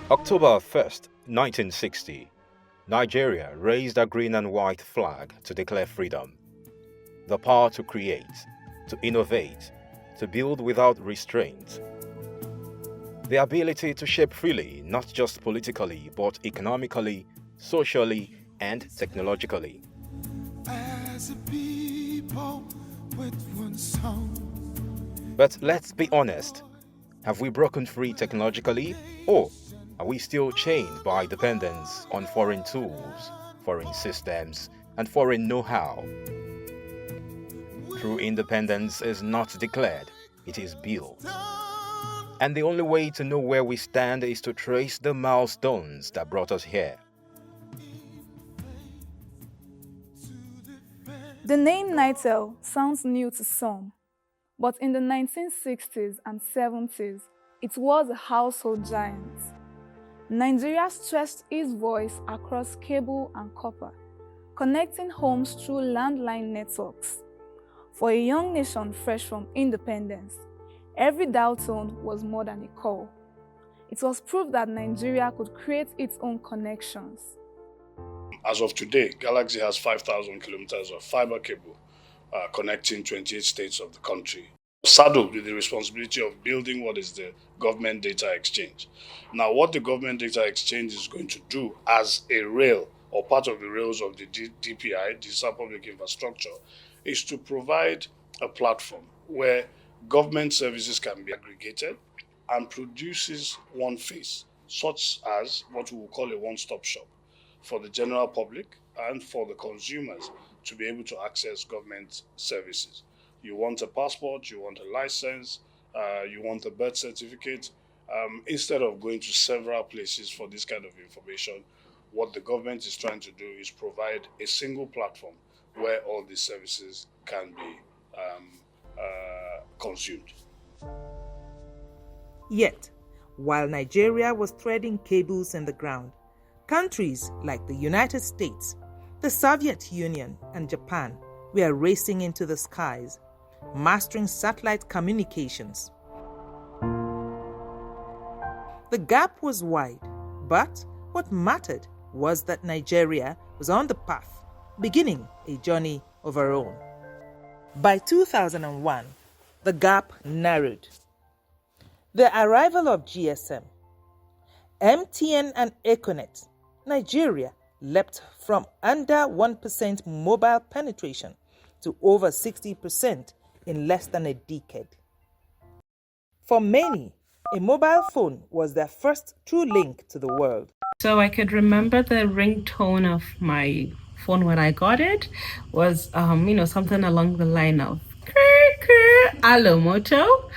October 1st, 1960, Nigeria raised a green and white flag to declare freedom, the power to create, to innovate, to build without restraint, the ability to shape freely, not just politically, but economically, socially, and technologically. As a people with one song. But let's be honest, have we broken free technologically, or are we still chained by dependence on foreign tools, foreign systems, and foreign know-how? True independence is not declared, it is built. And the only way to know where we stand is to trace the milestones that brought us here. The name Nitel sounds new to some, but in the 1960s and 70s, it was a household giant. Nigeria stretched its voice across cable and copper, connecting homes through landline networks. For a young nation fresh from independence, every dial tone was more than a call. It was proof that Nigeria could create its own connections. As of today, Galaxy has 5,000 kilometers of fiber cable connecting 28 states of the country, saddled with the responsibility of building what is the government data exchange. Now, what the government data exchange is going to do as a rail or part of the rails of the DPI, Digital Public Infrastructure, is to provide a platform where government services can be aggregated and produces one face, such as what we will call a one-stop shop for the general public and for the consumers to be able to access government services. You want a passport, you want a license, you want a birth certificate. Instead of going to several places for this kind of information, what the government is trying to do is provide a single platform where all these services can be consumed. Yet, while Nigeria was threading cables in the ground, countries like the United States, the Soviet Union, and Japan were racing into the skies, mastering satellite communications. The gap was wide, but what mattered was that Nigeria was on the path, beginning a journey of her own. By 2001, the gap narrowed. The arrival of GSM, MTN, and Econet, Nigeria leapt from under 1% mobile penetration to over 60% in less than a decade. For many, a mobile phone was their first true link to the world. So I could remember the ringtone of my phone when I got it was, something along the line of "Allo Moto,"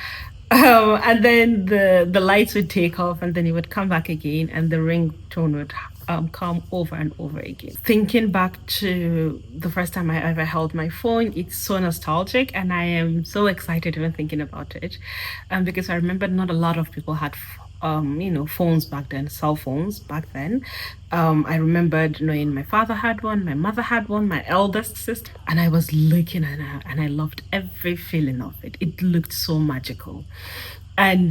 and then the lights would take off, and then it would come back again, and the ringtone would come over and over again. Thinking back to the first time I ever held my phone, it's so nostalgic, and I am so excited even thinking about it, because I remember not a lot of people had phones back then, cell phones back then. I remembered knowing my father had one, my mother had one, my eldest sister, and I was looking at her and I loved every feeling of it. It looked so magical. And,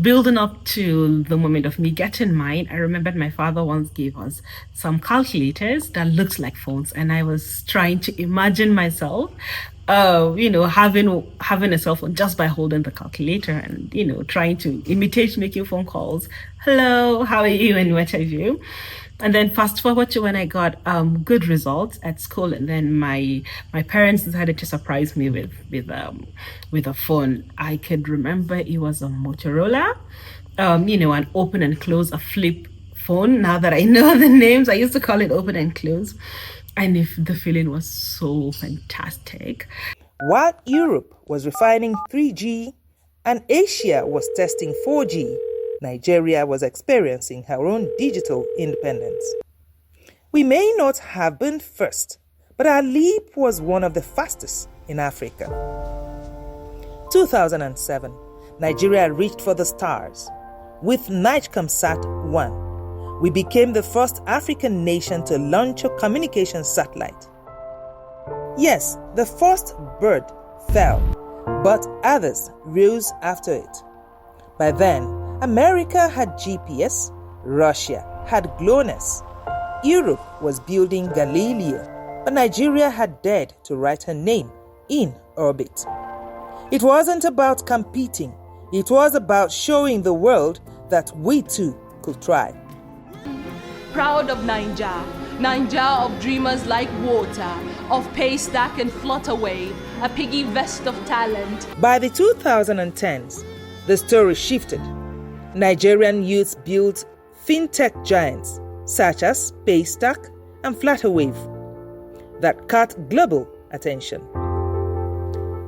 building up to the moment of me getting mine, I remembered my father once gave us some calculators that looked like phones. And I was trying to imagine myself, having a cell phone just by holding the calculator and, trying to imitate making phone calls. Hello, how are you? And what have you. And then fast forward to when I got good results at school, and then my parents decided to surprise me with a phone. I could remember it was a Motorola, an open and close, a flip phone. Now that I know the names, I used to call it open and close, and if the feeling was so fantastic. While Europe was refining 3G and Asia was testing 4G, Nigeria was experiencing her own digital independence. We may not have been first, but our leap was one of the fastest in Africa. 2007, Nigeria reached for the stars. With NIGCOMSAT 1, we became the first African nation to launch a communications satellite. Yes, the first bird fell, but others rose after it. By then, America had GPS, Russia had GLONASS. Europe was building Galileo, but Nigeria had dared to write her name in orbit. It wasn't about competing. It was about showing the world that we too could try. Proud of Naija, Naija of dreamers like water, of Paystack and Flutterwave, a piggy vest of talent. By the 2010s, the story shifted. Nigerian youths built fintech giants such as Paystack and Flutterwave that caught global attention.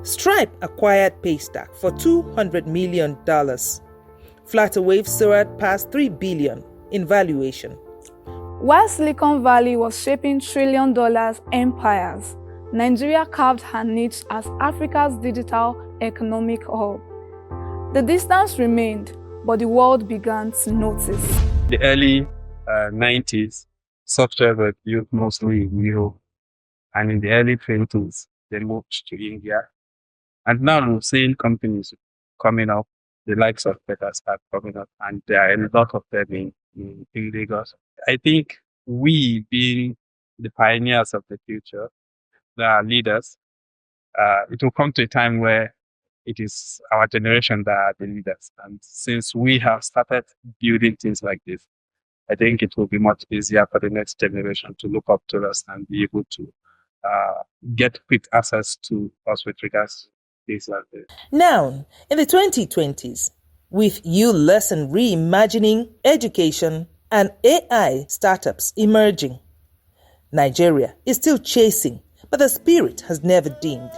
Stripe acquired Paystack for $200 million. Flutterwave soared past $3 billion in valuation. While Silicon Valley was shaping trillion-dollar empires, Nigeria carved her niche as Africa's digital economic hub. The distance remained, but the world began to notice. The early 90s, software was built mostly in Europe, and in the early 20s, they moved to India. And now we're seeing companies coming up, the likes of Beta start coming up, and there are a lot of them in Lagos. I think we, being the pioneers of the future, the leaders, it will come to a time where it is our generation that are the leaders. And since we have started building things like this, I think it will be much easier for the next generation to look up to us and be able to get quick access to us with regards to things like this. Now, in the 2020s, with U-Lesson reimagining education and AI startups emerging, Nigeria is still chasing, but the spirit has never dimmed.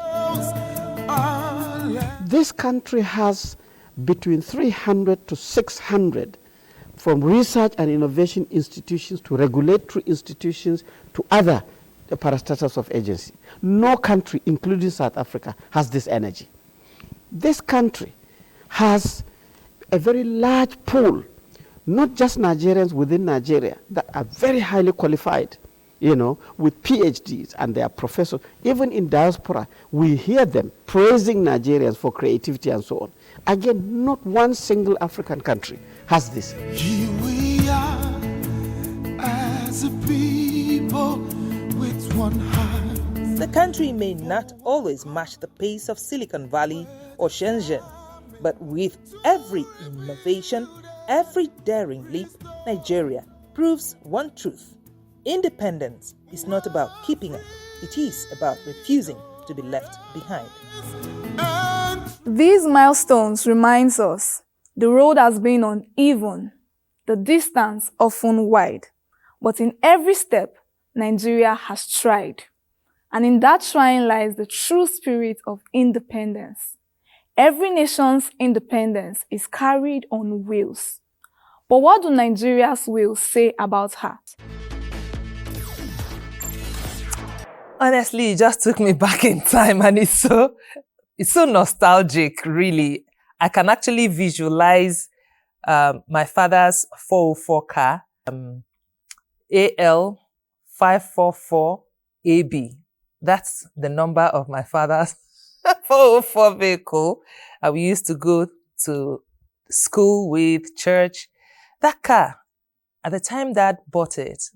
This country has between 300 to 600, from research and innovation institutions to regulatory institutions to other parastatals of agency. No country, including South Africa, has this energy. This country has a very large pool, not just Nigerians within Nigeria, that are very highly qualified, with PhDs, and they are professors. Even in diaspora, we hear them praising Nigerians for creativity and so on. Again, not one single African country has this. Here we are as a people with one heart. The country may not always match the pace of Silicon Valley or Shenzhen, but with every innovation, every daring leap, Nigeria proves one truth. Independence is not about keeping up, it is about refusing to be left behind. These milestones remind us the road has been uneven, the distance often wide, but in every step, Nigeria has tried. And in that trying lies the true spirit of independence. Every nation's independence is carried on wheels. But what do Nigeria's wheels say about her? Honestly, it just took me back in time, and it's so nostalgic, really. I can actually visualize my father's 404 car, AL 544AB. That's the number of my father's 404 vehicle. We used to go to school with, church. That car, at the time Dad bought it,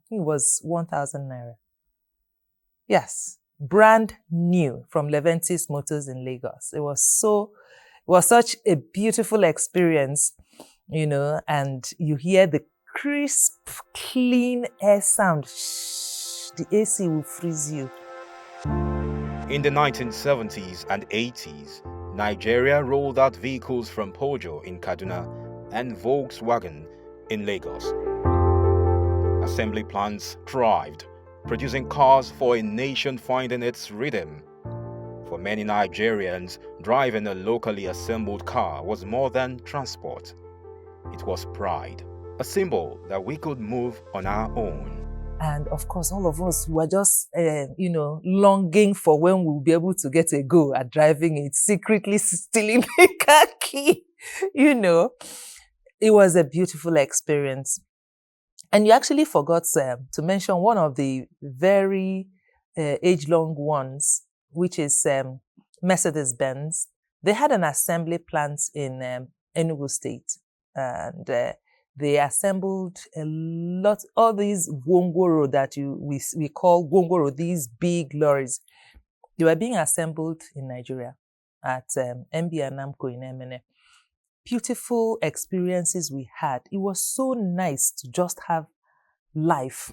it was 1,000 naira. Yes, brand new from Leventis Motors in Lagos. It was such a beautiful experience, and you hear the crisp, clean air sound. Shh, the AC will freeze you. In the 1970s and 80s, Nigeria rolled out vehicles from Peugeot in Kaduna and Volkswagen in Lagos. Assembly plants thrived, producing cars for a nation finding its rhythm. For many Nigerians, driving a locally assembled car was more than transport. It was pride, a symbol that we could move on our own. And of course, all of us were just, longing for when we'll be able to get a go at driving it, secretly stealing the car key. It was a beautiful experience. And you actually forgot to mention one of the very age-long ones, which is Mercedes-Benz. They had an assembly plant in Enugu State. And They assembled a lot, all these gwongworo that we call gwongworo, these big lorries. They were being assembled in Nigeria at MB and Namco in MNF. Beautiful experiences we had. It was so nice to just have life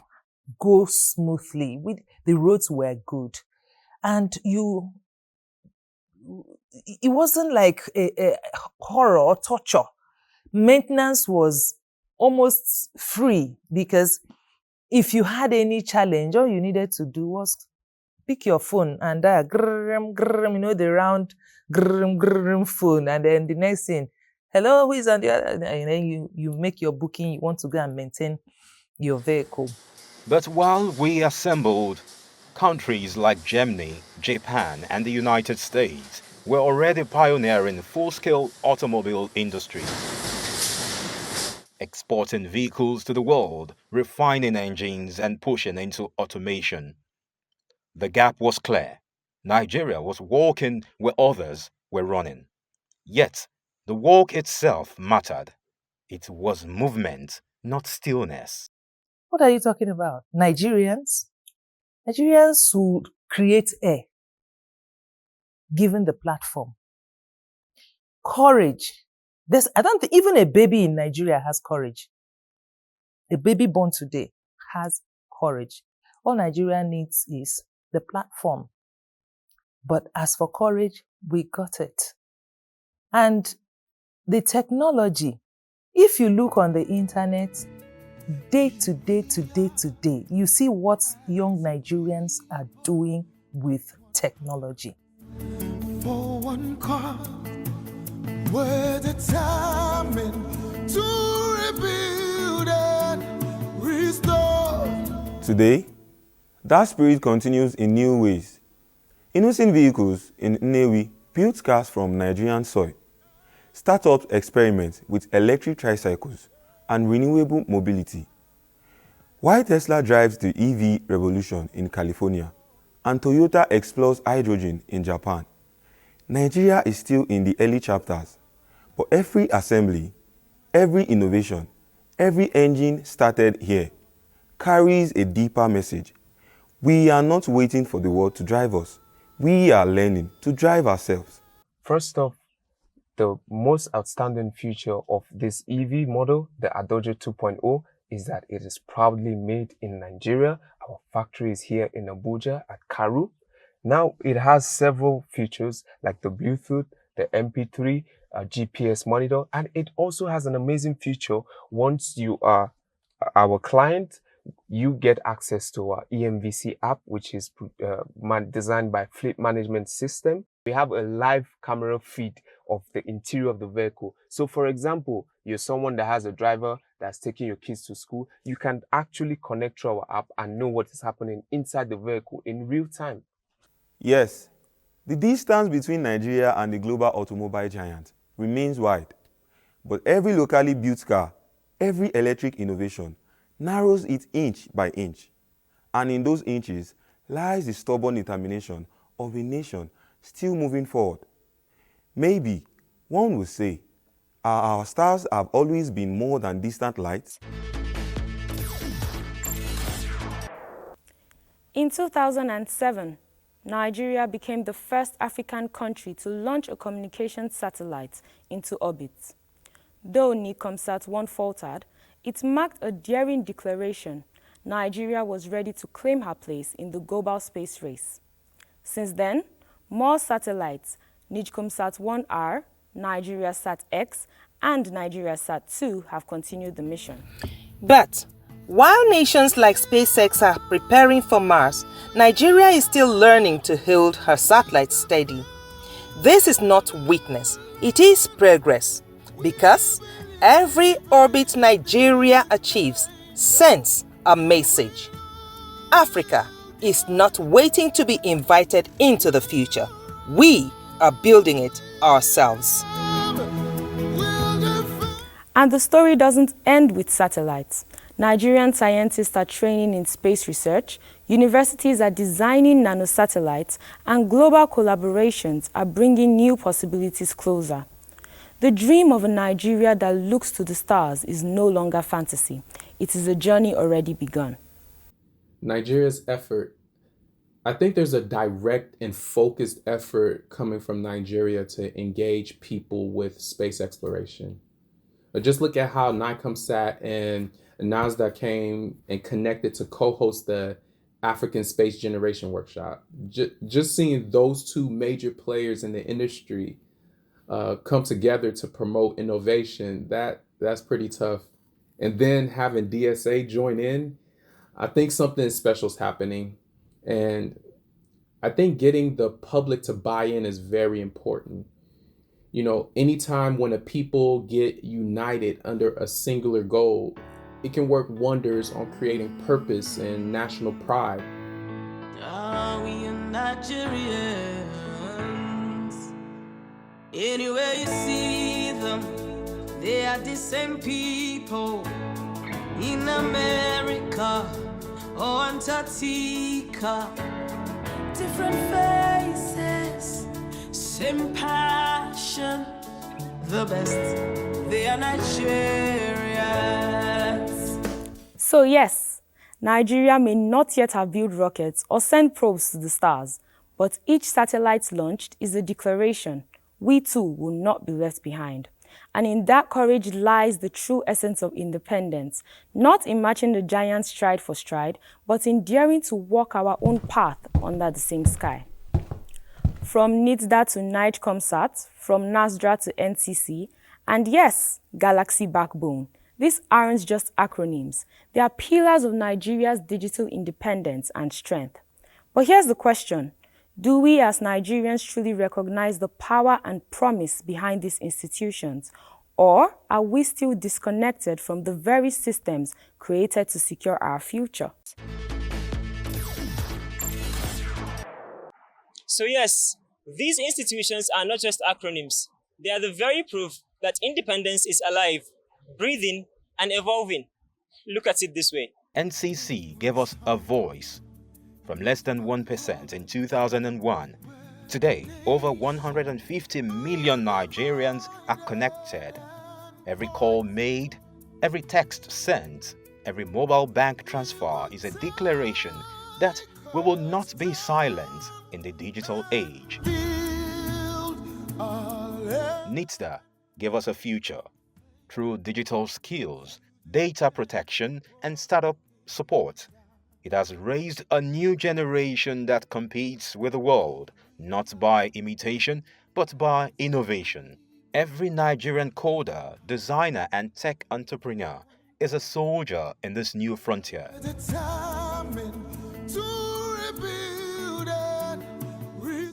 go smoothly. The roads were good. And it wasn't like a horror or torture. Maintenance was almost free because if you had any challenge, all you needed to do was pick your phone and dial grrrm, grrrm, the round grrrm, grrrm phone. And then the next thing, hello, who is on the other? And then you make your booking, you want to go and maintain your vehicle. But while we assembled, countries like Germany, Japan, and the United States were already pioneering full-scale automobile industries, exporting vehicles to the world, refining engines, and pushing into automation. The gap was clear. Nigeria was walking where others were running. Yet, the walk itself mattered. It was movement, not stillness. What are you talking about? Nigerians who create air, given the platform. Courage. I don't think even a baby in Nigeria has courage. A baby born today has courage. All Nigeria needs is the platform. But as for courage, we got it. And the technology, if you look on the internet, day to day to day to day, you see what young Nigerians are doing with technology. For one cause, we're determined to rebuild and restore. Today, that spirit continues in new ways. Innocent vehicles in Nnewi built cars from Nigerian soil. Startups experiment with electric tricycles and renewable mobility. While Tesla drives the EV revolution in California and Toyota explores hydrogen in Japan, Nigeria is still in the early chapters. But every assembly, every innovation, every engine started here carries a deeper message. We are not waiting for the world to drive us. We are learning to drive ourselves. First off, the most outstanding feature of this EV model, the Adojo 2.0, is that it is proudly made in Nigeria. Our factory is here in Abuja at Karu. Now, it has several features like the Bluetooth, the MP3, GPS monitor, and it also has an amazing feature. Once you are our client, you get access to our EMVC app, which is designed by Fleet Management System. We have a live camera feed of the interior of the vehicle. So for example, you're someone that has a driver that's taking your kids to school, you can actually connect to our app and know what is happening inside the vehicle in real time. Yes, the distance between Nigeria and the global automobile giant remains wide. But every locally built car, every electric innovation narrows it inch by inch. And in those inches lies the stubborn determination of a nation still moving forward. Maybe one will say, our stars have always been more than distant lights? In 2007, Nigeria became the first African country to launch a communications satellite into orbit. Though Nicomsat-1 faltered, it marked a daring declaration. Nigeria was ready to claim her place in the global space race. Since then, more satellites, Nijcomsat-1R, Nigeria Sat-X, and Nigeria Sat-2 have continued the mission. But while nations like SpaceX are preparing for Mars, Nigeria is still learning to hold her satellites steady. This is not weakness, it is progress. Because every orbit Nigeria achieves sends a message. Africa is not waiting to be invited into the future. We are building it ourselves. And the story doesn't end with satellites. Nigerian scientists are training in space research, universities are designing nanosatellites, and global collaborations are bringing new possibilities closer. The dream of a Nigeria that looks to the stars is no longer fantasy. It is a journey already begun. Nigeria's effort, I think there's a direct and focused effort coming from Nigeria to engage people with space exploration. But just look at how NICOMSAT and NASDA came and connected to co-host the African Space Generation Workshop. Just seeing those two major players in the industry come together to promote innovation, that's pretty tough. And then having DSA join in, I think something special is happening. And I think getting the public to buy in is very important. You know, anytime when a people get united under a singular goal, it can work wonders on creating purpose and national pride. Are we Nigerians? Anywhere you see them, they are the same people. In America or Antarctica, different faces, same passion. The best, they are Nigerians. So yes, Nigeria may not yet have built rockets or sent probes to the stars, but each satellite launched is a declaration. We too will not be left behind. And in that courage lies the true essence of independence, not in matching the giants stride for stride, but in daring to walk our own path under the same sky. From NITDA to NICOMSAT, from NASDRA to NCC, and yes, Galaxy Backbone. These aren't just acronyms. They are pillars of Nigeria's digital independence and strength. But here's the question. Do we as Nigerians truly recognize the power and promise behind these institutions? Or are we still disconnected from the very systems created to secure our future? So yes, these institutions are not just acronyms. They are the very proof that independence is alive, breathing, and evolving. Look at it this way. NCC gave us a voice. From less than 1% in 2001, today over 150 million Nigerians are connected. Every call made, every text sent, every mobile bank transfer is a declaration that we will not be silent in the digital age. NITDA gave us a future through digital skills, data protection, and startup support. It has raised a new generation that competes with the world, not by imitation, but by innovation. Every Nigerian coder, designer, and tech entrepreneur is a soldier in this new frontier.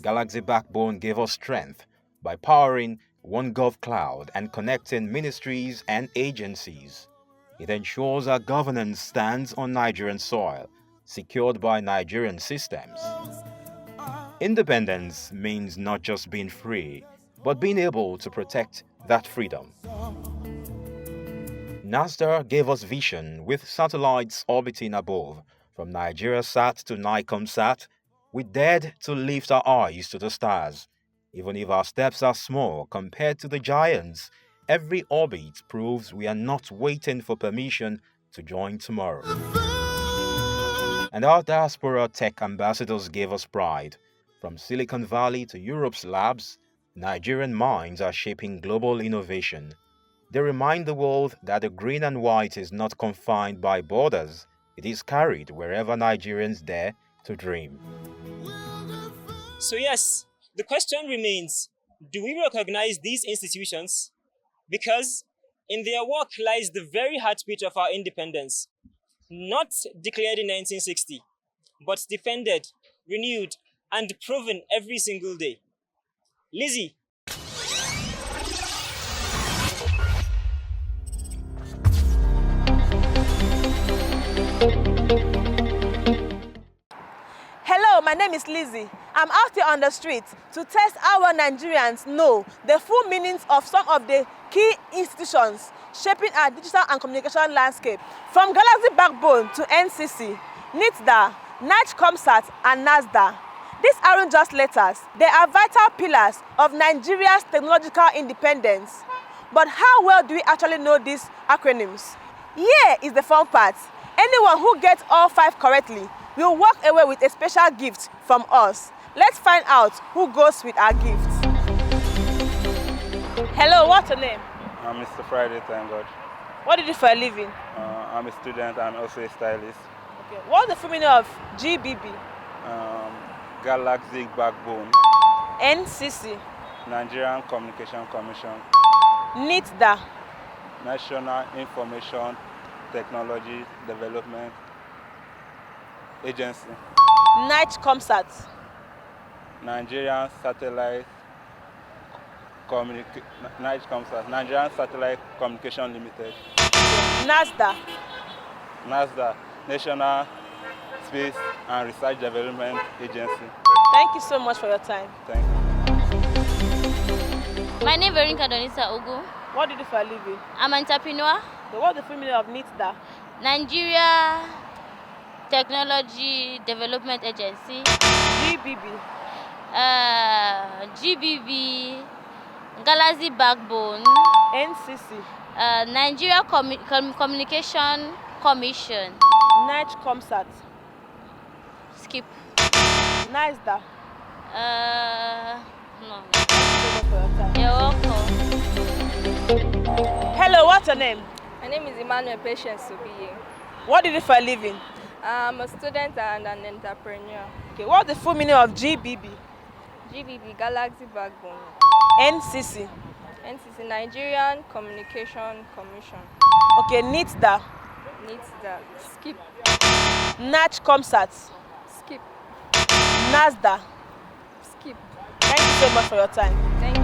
Galaxy Backbone gave us strength by powering OneGov Cloud and connecting ministries and agencies. It ensures our governance stands on Nigerian soil, secured by Nigerian systems. Independence means not just being free, but being able to protect that freedom. NASDA gave us vision with satellites orbiting above. From NigeriaSat to NICOMSAT, we dared to lift our eyes to the stars. Even if our steps are small compared to the giants, every orbit proves we are not waiting for permission to join tomorrow. And our diaspora tech ambassadors gave us pride. From Silicon Valley to Europe's labs, Nigerian minds are shaping global innovation. They remind the world that the green and white is not confined by borders. It is carried wherever Nigerians dare to dream. So yes, the question remains, do we recognize these institutions? Because in their work lies the very heartbeat of our independence. Not declared in 1960, but defended, renewed, and proven every single day. Lizzie. Hello, my name is Lizzie. I'm out here on the street to test how Nigerians know the full meanings of some of the key institutions shaping our digital and communication landscape. From Galaxy Backbone to NCC, NITDA, NICOMSAT, and NASDA. These aren't just letters, they are vital pillars of Nigeria's technological independence. But how well do we actually know these acronyms? Here is the fun part. Anyone who gets all 5 correctly will walk away with a special gift from us. Let's find out who goes with our gift. Hello, what's your name? I'm Mr. Friday, thank God. What do you do for a living? I'm a student and also a stylist. Okay. What's the full meaning of GBB? Galaxy Backbone. NCC. Nigerian Communication Commission. NITDA. National Information Technology Development Agency. NIGECOMSAT. Nigerian Satellite Nigerian Satellite Communication Limited. NASDA. NASDA, National Space and Research Development Agency. Thank you so much for your time. Thank you. My name is Veronica Donisa Ogu. What do you do for a living? I'm an entrepreneur. So what's the full meaning of NITDA? Nigeria Technology Development Agency. GBB. GBB. Galaxy Backbone. NCC. Nigeria Communication Commission. NIGECOMSAT. Skip. NASDA. No. You're welcome. Hello, what's your name? My name is Emmanuel Patience Subiye. What do you do for a living? I'm a student and an entrepreneur. Okay, what's the full meaning of GBB? GBB, Galaxy Backbone. NCC. NCC, Nigerian Communication Commission. Okay, NITDA. NITDA. Skip. NIGECOMSAT. Skip. NASDA. Skip. Thank you so much for your time. Thank you.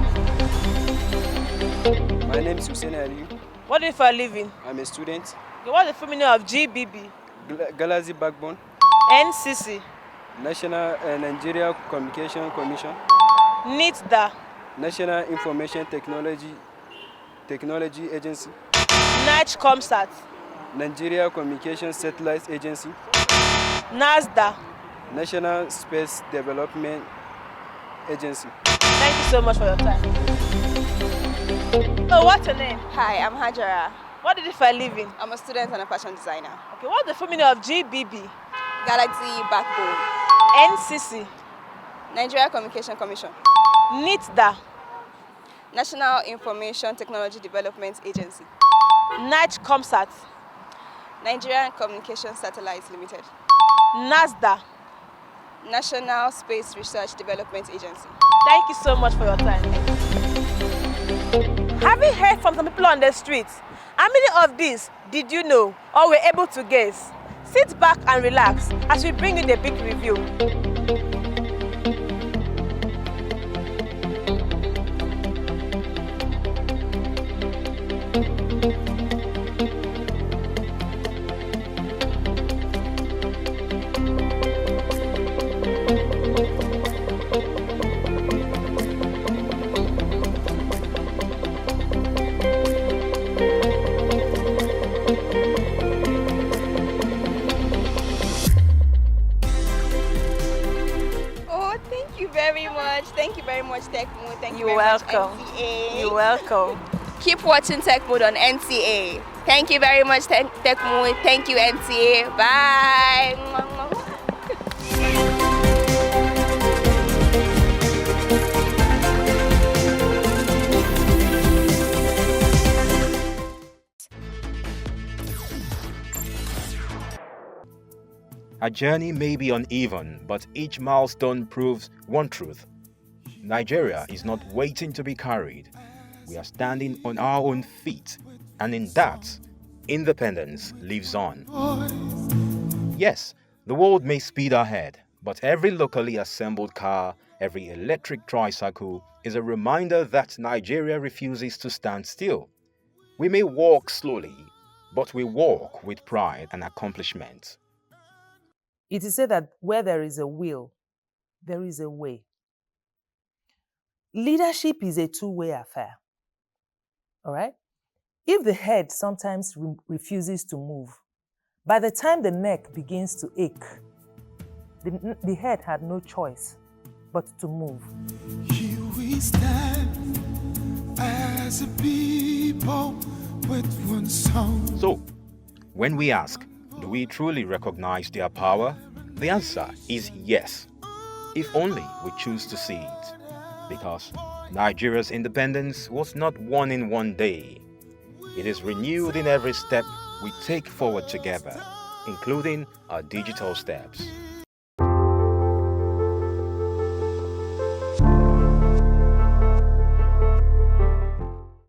My name is Hussein Ali. What do you do for a living? I'm a student. Okay, what's the full meaning of GBB? Galaxy Backbone. NCC. National Nigeria Communication Commission. NITDA. National Information Technology Agency. NIGECOMSAT. Nigeria Communication Satellite Agency. NASDA. National Space Development Agency. Thank you so much for your time. So what's your name? Hi, I'm Hajara. What do you do for a living? I'm a student and a fashion designer. Okay, what's the full meaning of GBB? Galaxy Backbone. NCC. Nigeria Communication Commission. NITDA. National Information Technology Development Agency. NIGECOMSAT. Nigerian Communication Satellites Limited. NASDA. National Space Research Development Agency. Thank you so much for your time. Have you heard from some people on the streets? How many of these did you know or were able to guess? Sit back and relax as we bring you the big review. Thank you very much, Tech Mood. Thank you You're very welcome. much, NCA. You're welcome. Keep watching Tech Mood on NCA. Thank you very much, Tech Mood. Thank you, NCA. Bye. Our journey may be uneven, but each milestone proves one truth. Nigeria is not waiting to be carried. We are standing on our own feet, and in that, independence lives on. Yes, the world may speed ahead, but every locally assembled car, every electric tricycle is a reminder that Nigeria refuses to stand still. We may walk slowly, but we walk with pride and accomplishment. It is said that where there is a will, there is a way. Leadership is a two-way affair. All right? If the head sometimes refuses to move, by the time the neck begins to ache, the head had no choice but to move. Here we stand as as a people with one sound. So, when we ask, do we truly recognize their power? The answer is yes, if only we choose to see it. Because Nigeria's independence was not won in one day. It is renewed in every step we take forward together, including our digital steps.